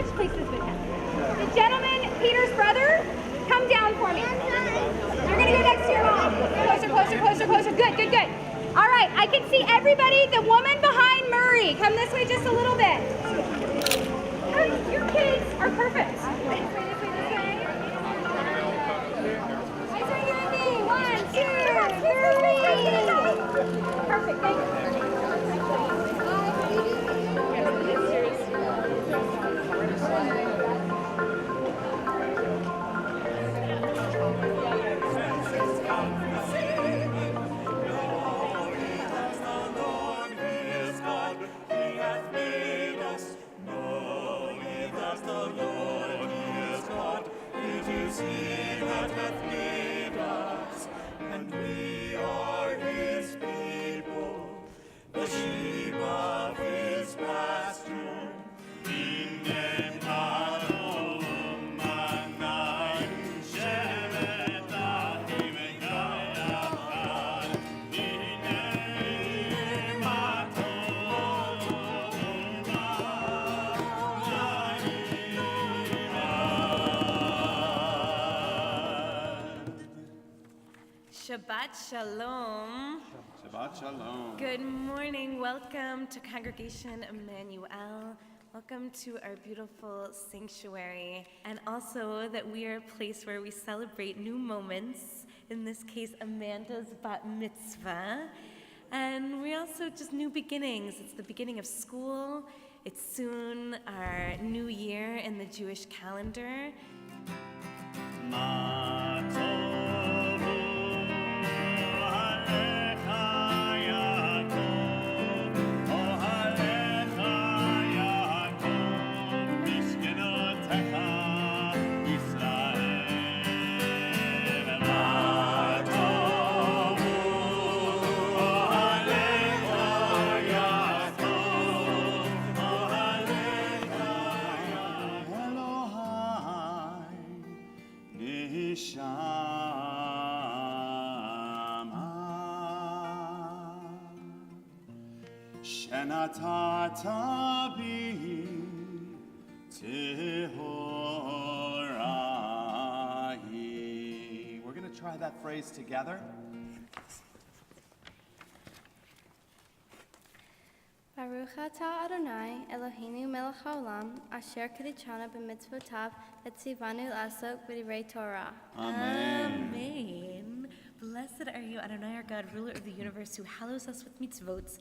switch places with him. The gentleman, Peter's brother, come down for me. You're going to go next to your mom. Closer, closer, closer, closer. Good, good, good. All right, I can see everybody. The woman behind Murray, come this way just a little bit. Your kids are perfect. This way, this way, this way. Nice right here, Andy. 1, 2, 3. Perfect, thank you. Shabbat Shalom. Shabbat Shalom. Good morning. Welcome to Congregation Emmanuel. Welcome to our beautiful sanctuary. And also that we are a place where we celebrate new moments. In this case, Amanda's Bat Mitzvah. And we also just new beginnings. It's the beginning of school. It's soon our new year in the Jewish calendar. Shenatata bi tehorahi. We're going to try that phrase together. Baruch atah Adonai Eloheinu melech haolam asher kiddushanu b'mitzvotav etzivanu l'asok b'divrei Torah. Amen. Amen. Blessed are you, Adonai, our God, ruler of the universe, who hallows us with mitzvot.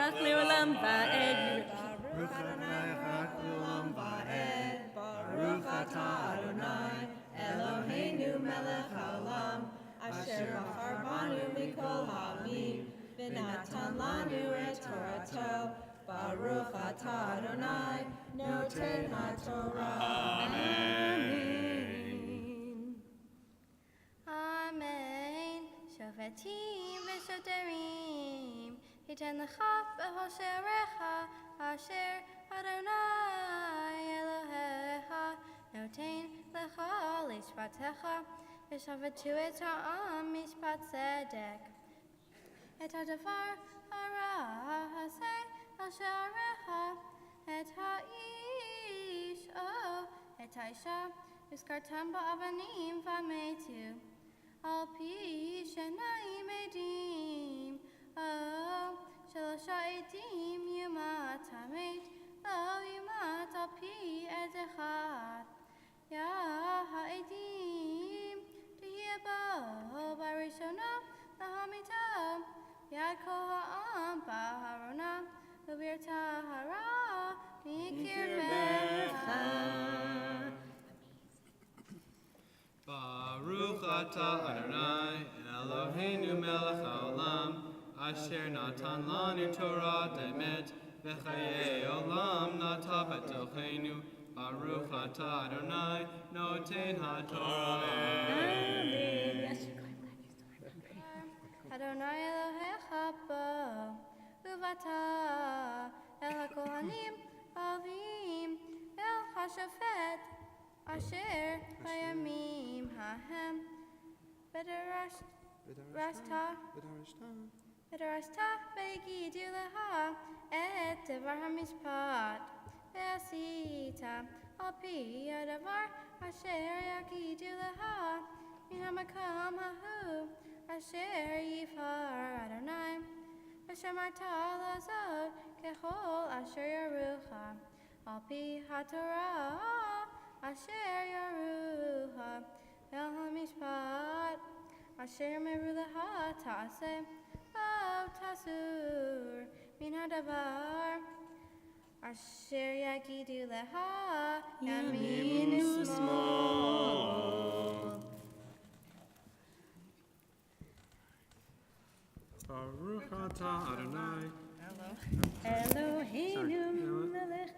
Baruch le'olam va'ed. Baruch Adonai Echad Le'olam Va'ed. Baruch atah Adonai Eloheinu melech haolam asher bachar banu mikol ha'amim v'natan lanu et Torato. Baruch atah Adonai noten haTorah. Amen. Shofetim v'shoterim. Hitan lecha b'hosherecha asher Adonai Elohecha noten lecha lishpatecha v'shavetu et ha'am mishpat tzedek et hadavar hara haseh al sharecha et ha'ish et ha'isha v'skartam ba'avanim v'ametu al pi shenayim edim שלושה עדים יומת המת, לא יומת על פי עד אחד. יא העדים, תהיה בו בראשונה להמיתה, יד כל העם בארונה, ובטהרה מקרבך. Baruch atah Adonai Eloheinu melech haolam asher natan lanu Torah emet v'chayei olam nata b'tochenu. Baruch atah Adonai noten haTorah. Adonai Elohecha bo uvata el hakohanim avim el hashafet asher bayamim hahem Bedarashta ve'gidu leha et devar hamishpat ve'asita al pi hadavar asher yagidu leha min hamakom hahu asher yifar Adonai v'shamarta lazot kechol asher yarucha al pi haTorah asher yarucha ve'al hamishpat asher meru leha ta'aseh lo tasur min hadavar asher yagidu leha yaminu smol. Baruch atah Adonai Eloheinu melech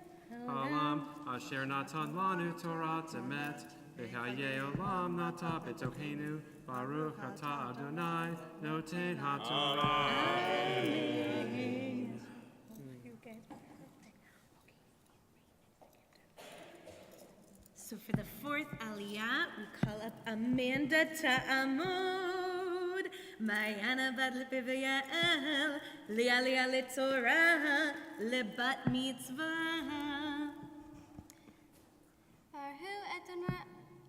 haolam asher natan lanu Torah emet v'chayei olam nata b'tochenu. Baruch atah Adonai noten haTorah. So for the fourth aliyah, we call up Amanda Ta'amud. Mayana bat lepivayael, lialia letorah, lebat mitzvah.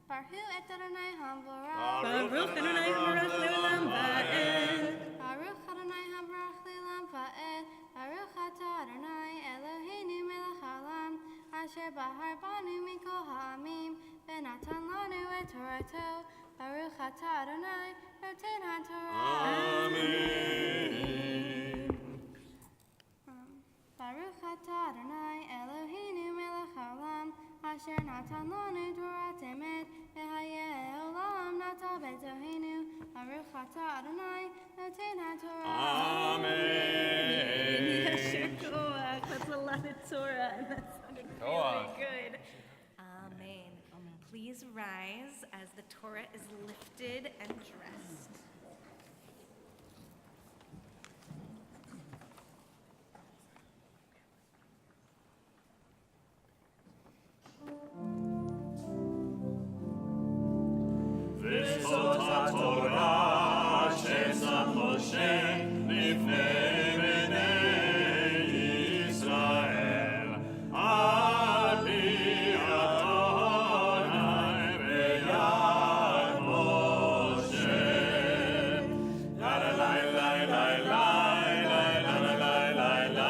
Barhu et Adonai hamvorach. Baruch Adonai Baruch Leolam Va'ed. Baruch Adonai hamvorach leolam va'ed. Baruch atah Adonai Eloheinu melech haolam. Asher bahar banu mikol ha'amim. V'natan lanu et Torato. Baruch atah Adonai noten ha'torah. Amen. Baruch atah Adonai Eloheinu melech haolam. Asher natan lanu Torat emet. V'hayeh olam natan b'toheinu. Baruch atah Adonai noten ha'torah. Amen. Yasher koach. That's a lot of Torah, and that sounded really good. Amen. Please rise as the Torah is lifted and dressed. V'sota Torah she'sam Moshe lifnei bnei Yisrael. Al pi Adonai v'yad Moshe. La la la la la la la la la la la la la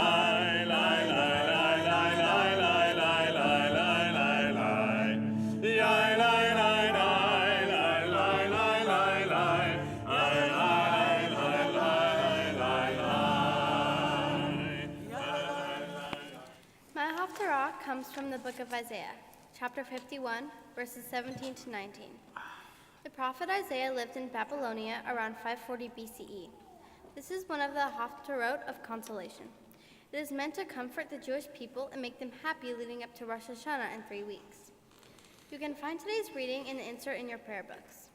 My Haftarah comes from the book of Isaiah, chapter 51, verses 17 to 19. The prophet Isaiah lived in Babylonia around 540 BCE. This is one of the Haftarot of consolation. It is meant to comfort the Jewish people and make them happy leading up to Rosh Hashanah in 3 weeks. You can find today's reading in the insert in your prayer books.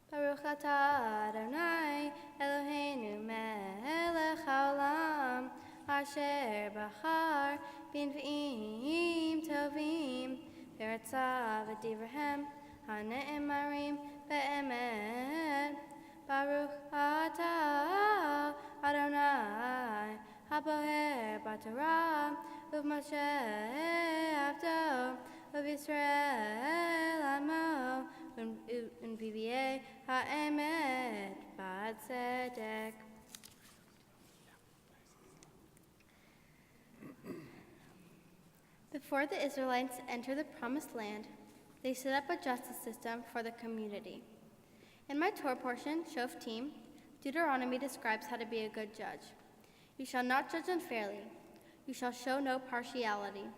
Baruch atah Adonai Eloheinu melech haolam asher bachar b'nvi'im tovim v'ratza v'divrahem hane'emarim be'emet. Baruch atah Adonai haboher b'torah u'Moshe avdo u'Yisrael amo Unvivie ha'emet ba'tzedek. Before the Israelites entered the Promised Land, they set up a justice system for the community. In my Torah portion, Shoftim, Deuteronomy describes how to be a good judge. You shall not judge unfairly. You shall show no partiality.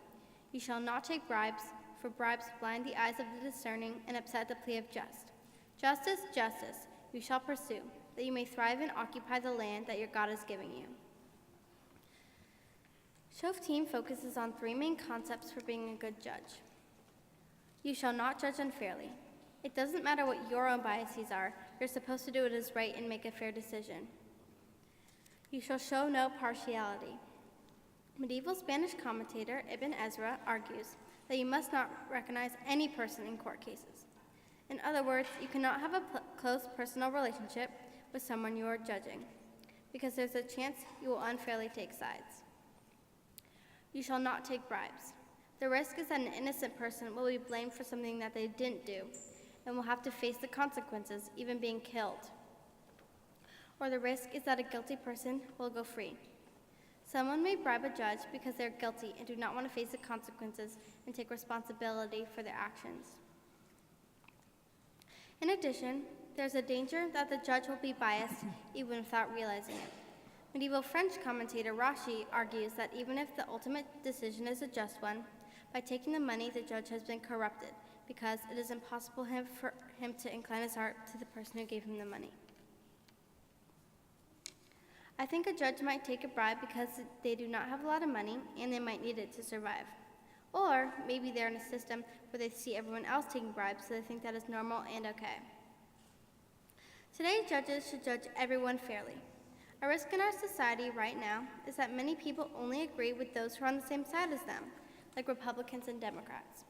You shall not take bribes, for bribes blind the eyes of the discerning and upset the plea of just. Justice, justice, you shall pursue, that you may thrive and occupy the land that your God is giving you. Shoftim focuses on 3 main concepts for being a good judge. You shall not judge unfairly. It doesn't matter what your own biases are, you're supposed to do what is right and make a fair decision. You shall show no partiality. Medieval Spanish commentator Ibn Ezra argues that you must not recognize any person in court cases. In other words, you cannot have a close personal relationship with someone you are judging, because there's a chance you will unfairly take sides. You shall not take bribes. The risk is that an innocent person will be blamed for something that they didn't do, and will have to face the consequences, even being killed. Or the risk is that a guilty person will go free. Someone may bribe a judge because they're guilty and do not want to face the consequences and take responsibility for their actions. In addition, there's a danger that the judge will be biased even without realizing it. Medieval French commentator Rashi argues that even if the ultimate decision is a just one, by taking the money, the judge has been corrupted because it is impossible for him to incline his heart to the person who gave him the money. I think a judge might take a bribe because they do not have a lot of money and they might need it to survive. Or maybe they're in a system where they see everyone else taking bribes, so they think that is normal and okay. Today, judges should judge everyone fairly. A risk in our society right now is that many people only agree with those who are on the same side as them, like Republicans and Democrats.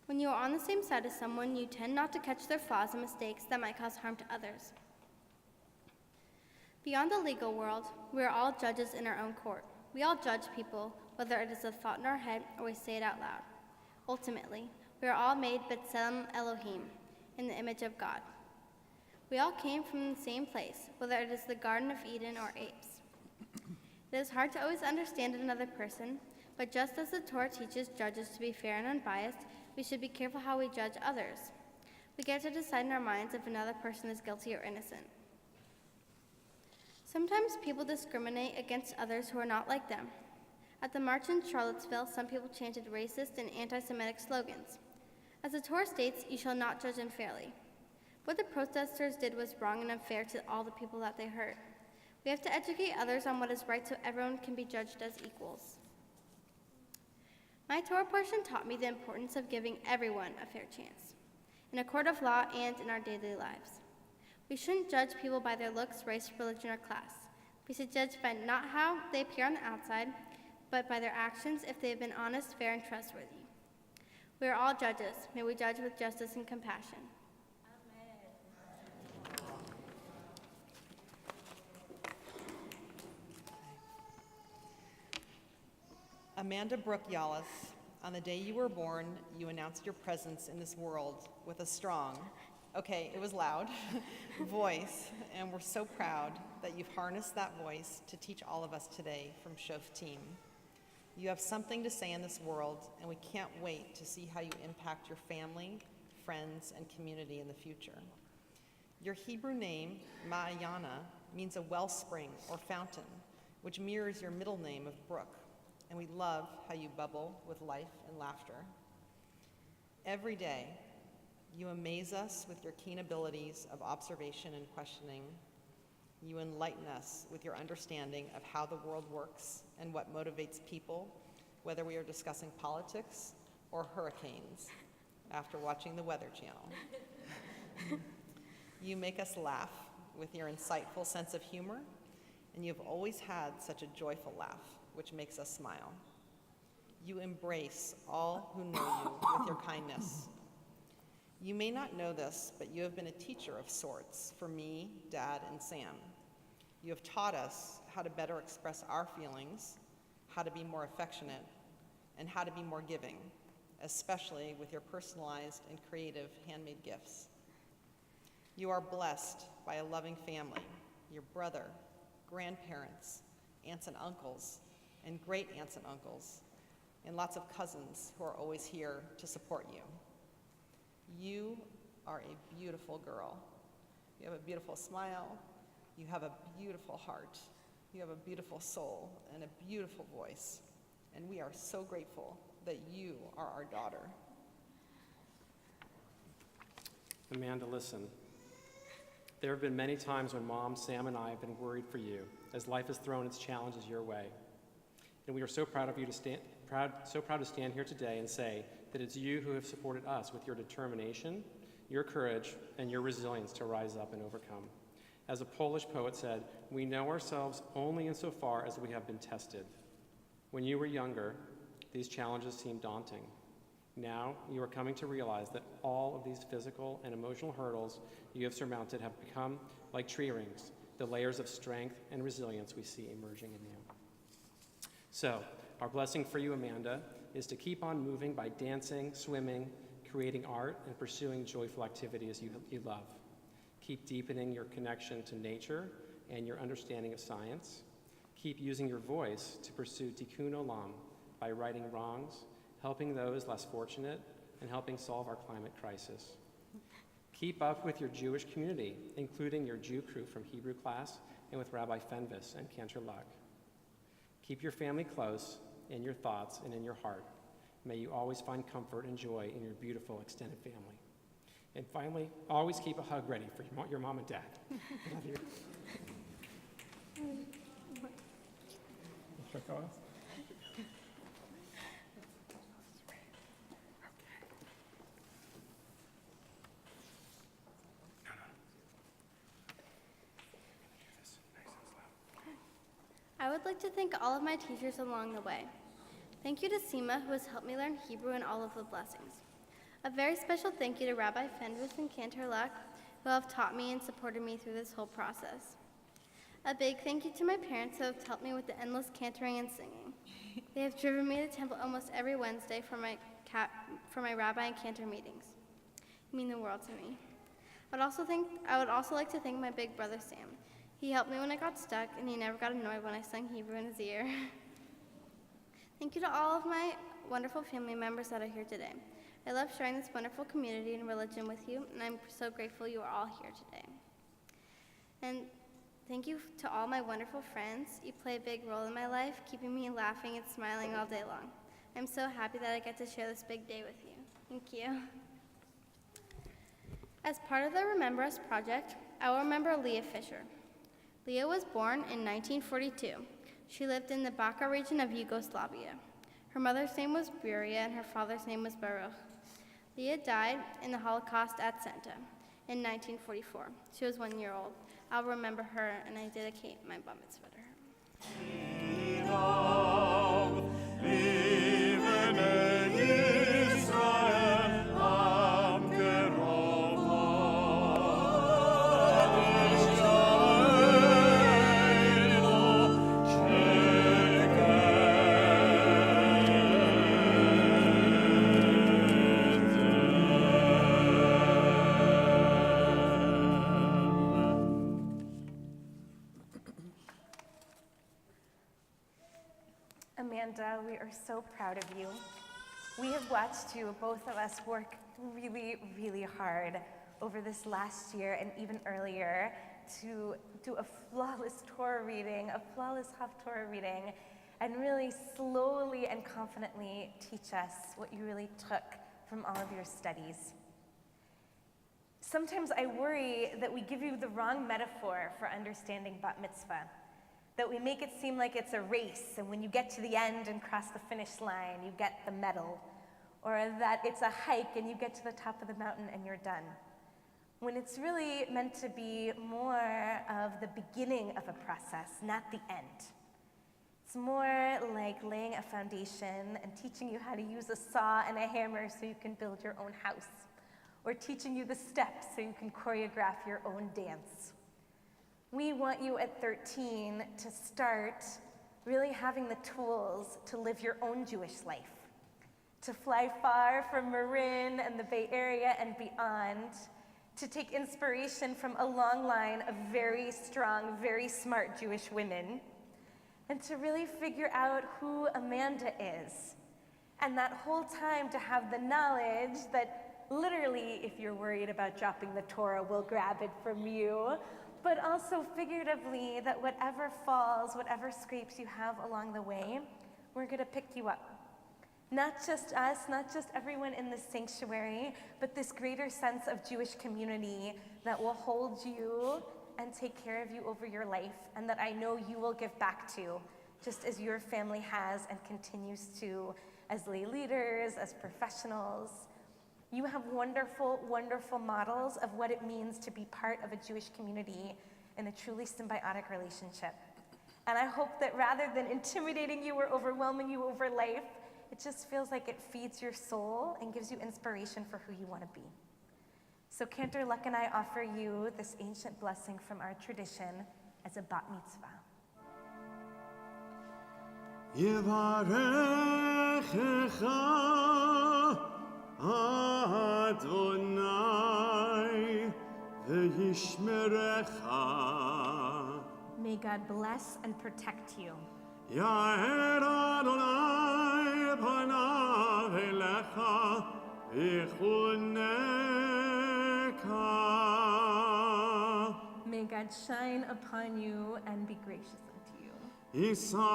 When you are on the same side as someone, you tend not to catch their flaws and mistakes that might cause harm to others. Beyond the legal world, we are all judges in our own court. We all judge people, whether it is a thought in our head or we say it out loud. Ultimately, we are all made B'Tselem Elohim, in the image of God. We all came from the same place, whether it is the Garden of Eden or apes. It is hard to always understand another person, but just as the Torah teaches judges to be fair and unbiased, we should be careful how we judge others. We get to decide in our minds if another person is guilty or innocent. Sometimes people discriminate against others who are not like them. At the march in Charlottesville, some people chanted racist and anti-Semitic slogans. As the Torah states, you shall not judge unfairly. What the protesters did was wrong and unfair to all the people that they hurt. We have to educate others on what is right so everyone can be judged as equals. My Torah portion taught me the importance of giving everyone a fair chance, in a court of law and in our daily lives. We shouldn't judge people by their looks, race, religion, or class. We should judge by not how they appear on the outside, but by their actions if they have been honest, fair, and trustworthy. We are all judges. May we judge with justice and compassion. Amanda Brooke Yolles, on the day you were born, you announced your presence in this world with a strong, okay, it was loud, voice, and we're so proud that you've harnessed that voice to teach all of us today from Shoftim. You have something to say in this world, and we can't wait to see how you impact your family, friends, and community in the future. Your Hebrew name, Ma'ayana, means a wellspring or fountain, which mirrors your middle name of Brooke, and we love how you bubble with life and laughter. Every day, you amaze us with your keen abilities of observation and questioning. You enlighten us with your understanding of how the world works and what motivates people, whether we are discussing politics or hurricanes after watching the Weather Channel. You make us laugh with your insightful sense of humor, and you've always had such a joyful laugh, which makes us smile. You embrace all who know you with your kindness. You may not know this, but you have been a teacher of sorts for me, Dad, and Sam. You have taught us how to better express our feelings, how to be more affectionate, and how to be more giving, especially with your personalized and creative handmade gifts. You are blessed by a loving family, your brother, grandparents, aunts and uncles, and great aunts and uncles, and lots of cousins who are always here to support you. You are a beautiful girl. You have a beautiful smile, you have a beautiful heart, you have a beautiful soul, and a beautiful voice, and we are so grateful that you are our daughter. Amanda, listen. There have been many times when Mom, Sam, and I have been worried for you as life has thrown its challenges your way. And we are so proud of you to stand here today and say that it's you who have supported us with your determination, your courage, and your resilience to rise up and overcome. As a Polish poet said, we know ourselves only insofar as we have been tested. When you were younger, these challenges seemed daunting. Now you are coming to realize that all of these physical and emotional hurdles you have surmounted have become like tree rings, the layers of strength and resilience we see emerging in you. So, our blessing for you, Amanda, is to keep on moving by dancing, swimming, creating art, and pursuing joyful activities you love. Keep deepening your connection to nature and your understanding of science. Keep using your voice to pursue tikkun olam by righting wrongs, helping those less fortunate, and helping solve our climate crisis. Keep up with your Jewish community, including your Jew crew from Hebrew class and with Rabbi Fenvis and Cantor Luck. Keep your family close in your thoughts and in your heart. May you always find comfort and joy in your beautiful extended family. And finally, always keep a hug ready for your mom and dad. I love you. I would like to thank all of my teachers along the way. Thank you to Seema, who has helped me learn Hebrew and all of the blessings. A very special thank you to Rabbi Fenris and Cantor Luck, who have taught me and supported me through this whole process. A big thank you to my parents who have helped me with the endless cantering and singing. They have driven me to temple almost every Wednesday for my rabbi and cantor meetings. You mean the world to me. I would also like to thank my big brother Sam. He helped me when I got stuck, and he never got annoyed when I sang Hebrew in his ear. Thank you to all of my wonderful family members that are here today. I love sharing this wonderful community and religion with you, and I'm so grateful you are all here today. And thank you to all my wonderful friends. You play a big role in my life, keeping me laughing and smiling all day long. I'm so happy that I get to share this big day with you. Thank you. As part of the Remember Us project, I will remember Leah Fisher. Leah was born in 1942. She lived in the Baka region of Yugoslavia. Her mother's name was Buria and her father's name was Baruch. Leah died in the Holocaust at Senta in 1944. She was 1 year old. I'll remember her, and I dedicate my Bat Mitzvah to her. Amanda, we are so proud of you. We have watched you, both of us, work really, really hard over this last year and even earlier to do a flawless Torah reading, a flawless Haftorah reading, and really slowly and confidently teach us what you really took from all of your studies. Sometimes I worry that we give you the wrong metaphor for understanding Bat Mitzvah, that we make it seem like it's a race, and when you get to the end and cross the finish line, you get the medal, or that it's a hike and you get to the top of the mountain and you're done. When it's really meant to be more of the beginning of a process, not the end. It's more like laying a foundation and teaching you how to use a saw and a hammer so you can build your own house, or teaching you the steps so you can choreograph your own dance. We want you at 13 to start really having the tools to live your own Jewish life, to fly far from Marin and the Bay Area and beyond, to take inspiration from a long line of very strong, very smart Jewish women, and to really figure out who Amanda is. And that whole time to have the knowledge that literally, if you're worried about dropping the Torah, we'll grab it from you, but also figuratively that whatever falls, whatever scrapes you have along the way, we're gonna pick you up. Not just us, not just everyone in this sanctuary, but this greater sense of Jewish community that will hold you and take care of you over your life, and that I know you will give back to, just as your family has and continues to, as lay leaders, as professionals. You have wonderful, wonderful models of what it means to be part of a Jewish community in a truly symbiotic relationship. And I hope that rather than intimidating you or overwhelming you over life, it just feels like it feeds your soul and gives you inspiration for who you want to be. So Cantor Luck and I offer you this ancient blessing from our tradition as a Bat Mitzvah. Yevarechecha Adonai v'yishmerecha. May God bless and protect you. Ya'er Adonai panav elecha v'chuneka. May God shine upon you and be gracious unto you. Yisa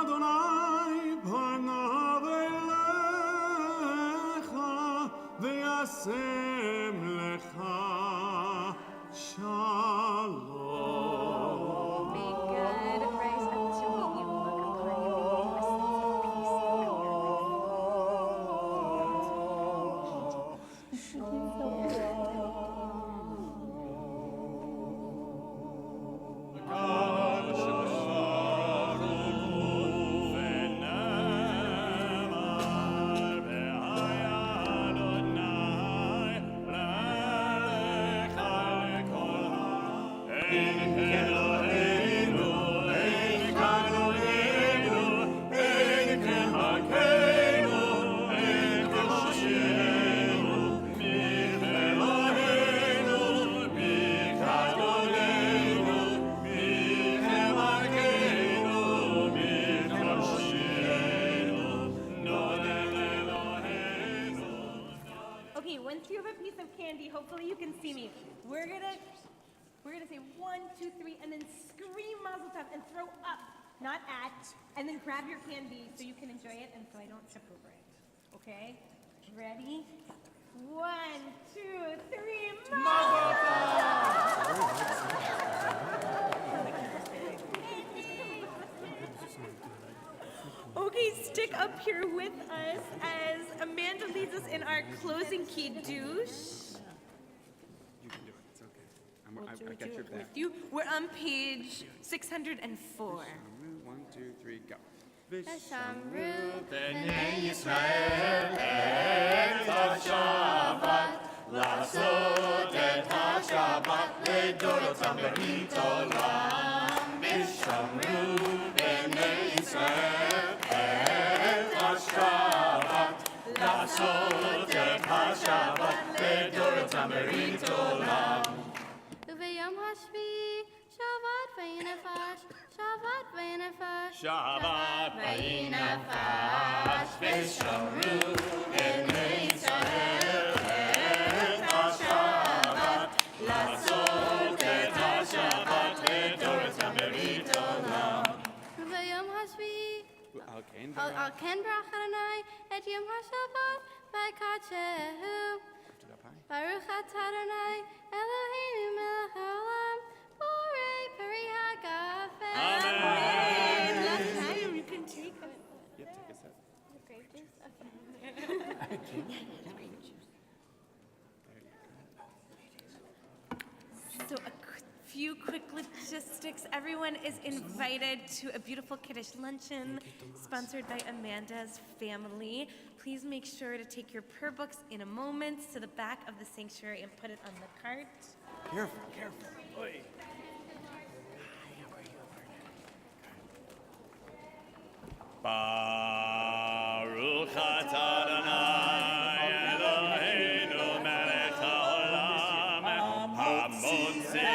Adonai panav elecha v'yasem lecha shalom. May God rise up to meet you, look upon you, and give you a sense of peace and Okay, once you have a piece of candy, hopefully you can see me. We're gonna say 1, 2, 3, and then scream Mazel Tov and throw up, not at, and then grab your candy so you can enjoy it and so I don't trip over it. Okay? Ready? 1, 2, 3, Mazel Okay, stick up here with us as Amanda leads us in our closing kiddush. You can do it. It's okay. I got your back. With you, we're on page 604. 1, 2, 3, go. V'shamru בני ישראל את השבת, לעשות את השבת לדורותם ברית עולם. ושמרו בני ישראל את השבת, לעשות את השבת לדורותם ברית עולם. Uvayom hashvi, Shabbat v'yinafash, Shabbat v'yinafash, שבת וינפש ושמרו בני ישראל את השבת, לעשות את השבת לדורותם ברית עולם. Uvayom hashvi, Okay. Al ken brach Adonai et yom hashavat v'kadshehu. Baruch atah Adonai Eloheinu melech haolam borei peri hagafen. Amen. Last time you can take it. Yep, take a sip. Grape juice? So a few quick logistics. Everyone is invited to a beautiful Kiddush luncheon sponsored by Amanda's family. Please make sure to take your prayer books in a moment to the back of the sanctuary and put it on the cart. Careful, careful. Oy. Baruch atah Adonai Eloheinu melech haolam, hamotzi